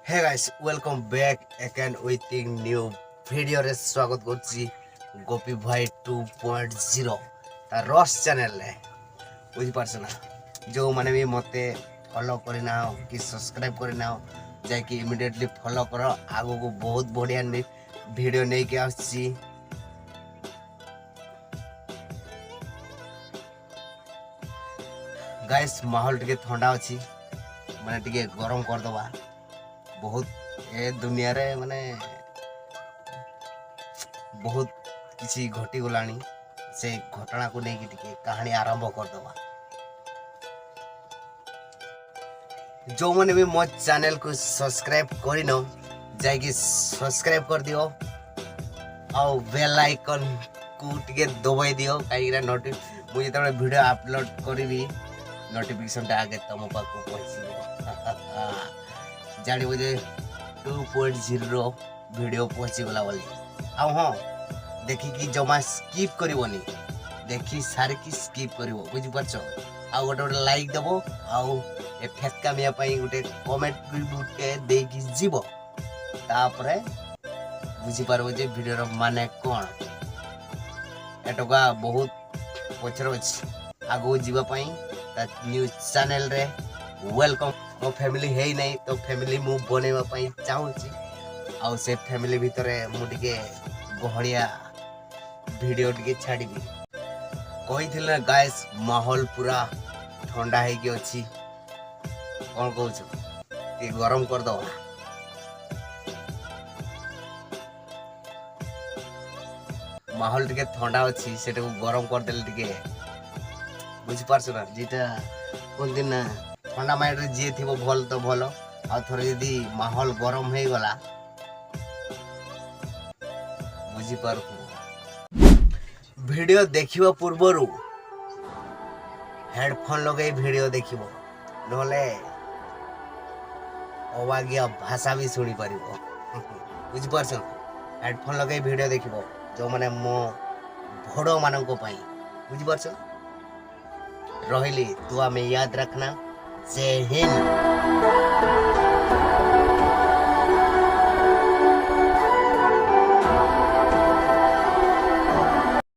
Hey guys, welcome back again with a new video रे स्वागत करछि गोपी भाई 2.0 ता रस चैनल रे बुझि परछ ना जो माने भी मते फॉलो करना हो कि सब्सक्राइब करना हो जाय कि इमीडिएटली फॉलो करो आगो को बहुत बढ़िया वीडियो नै के आछि गाइस माहौल टिके ठंडा अछि माने टिके गरम कर दबा बहुत ए दुनिया रे माने बहुत किसी घटी गलानी से घटना को लेकिन टिके कहानी आरंभ कर दबा जो मैंने भी मो चैनल को सब्सक्राइब करी न जाय कि सब्सक्राइब कर दियो और बेल आइकन को टिके दबाई दियो काईरा मुझे तो वीडियो अपलोड करी नोटिफिकेशन टा आगे तुम पाक पहुंची जानी मुझे 2.0 वीडियो पहुंची गला बोली आ हां देखि कि जमा स्किप करिवनी देखि सारे की स्किप करिवो बुझि परछो आ गोटे लाइक देबो आ ए फेक्का मिया पई गोटे कमेंट गुटे दे कि जीवो तापरे बुझि पारबो जे वीडियो रो माने कोन एटका बहुत पछरो आगो जीवा पई ता न्यूज़ चैनल रे वेलकम मो फैमिली है नहीं तो फैमिली मु बनेवा पई चाहूची आ से फैमिली भीतर मु टिके गहड़िया वीडियो टिके छाड़ीबी कही थिले गाइस माहौल पूरा ठंडा है कि अछि कोन कहू ती गरम कर दो माहौल टिके ठंडा अछि सेटा को गरम कर देले टिके बुझि पारछ ना जेटा कोन दिन ठंडा माइंड रे जे थिबो भल तो भल आ थोड़े यदि माहौल गरम हो गला बुझी पार वीडियो देखिबो पूर्वरु हेडफोन लगे वीडियो देखिबो नले अवागिया भाषा भी सुनी परिबो बुझी पारछ हेडफोन लगे वीडियो देखिबो जो माने मो भड़ो मानन को पई बुझी पारछ रहिली दुआ में याद रखना जय हिंद।